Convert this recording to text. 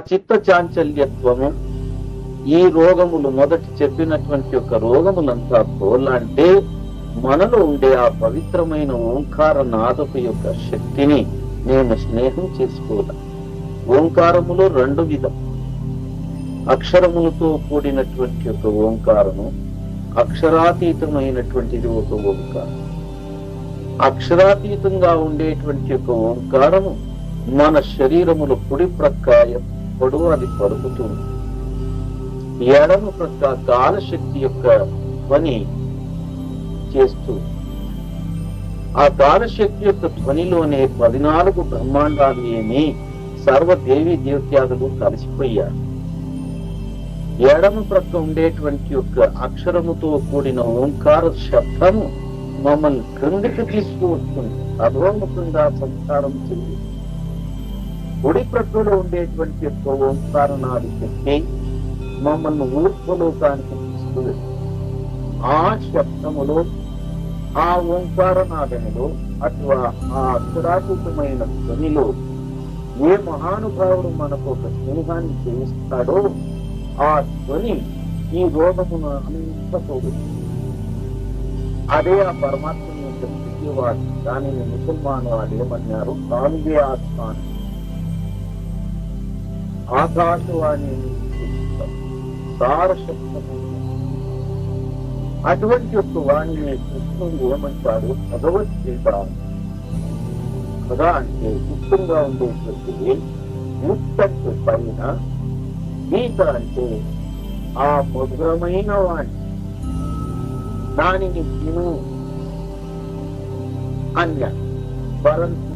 చిత్త చాంచల్యత్వము, ఈ రోగములు మొదటి చెప్పినటువంటి యొక్క రోగములంతా పోలాంటే మనలో ఉండే ఆ పవిత్రమైన ఓంకార నాదపు యొక్క శక్తిని నేను స్నేహం చేసుకోవాలి. ఓంకారములో రెండు విధం, అక్షరములతో కూడినటువంటి ఒక ఓంకారము, అక్షరాతీతమైనటువంటిది ఒక ఓంకారం. అక్షరాతీతంగా ఉండేటువంటి ఒక ఓంకారము మన శరీరములో కుడి ప్రక్క ఎప్పుడు అది పలుకుతుంది, ఎడమ ప్రక్క గానశక్తి యొక్క ధ్వని చేస్తూ, ఆ గానశక్తి యొక్క ధ్వనిలోనే 14 బ్రహ్మాండాలు ఏమి సర్వదేవి దేవత్యాదులు కలిసిపోయారు. ఎడమ ప్రక్క ఉండేటువంటి యొక్క అక్షరముతో కూడిన ఓంకార శబ్దము మమ్మల్ని క్రిందికి తీసుకువస్తుంది, అధోముఖంగా సంస్కారం చెంది. కుడి ప్రక్కలో ఉండేటువంటి యొక్క ఓంకార నాది శక్తి మమ్మల్ని ఊర్ధ్వలోకానికి తీసుకువెళ్తుంది. ఆ శబ్దములో, ఆ ఓంకార నాదములో, అథవా ఆ అక్షరాతీతమైన ధ్వనిలో ఏ మహానుభావుడు మనకు ఒక స్నేహాన్ని చేయిస్తాడో ఆ ధ్వని ఈ రోగమును అంత పోగొట్టింది. అదే ఆ పరమాత్మ యొక్క స్థితివాడు. దానిని ముసల్మాన్ వాళ్ళు ఏమన్నారు? కాలువే ఆత్మాని, ఆకాశవాణి సార శబ్దము. అటువంటి యొక్క వాణిని కృష్ణుడు ఏమంటాడు? భగవద్గీత. కదా అంటే గుప్తంగా ఉండేటువంటిది, ముక్తంటే పైన, గీత అంటే ఆ మధురమైన వాణి, దానిని విను అన్య పరంతు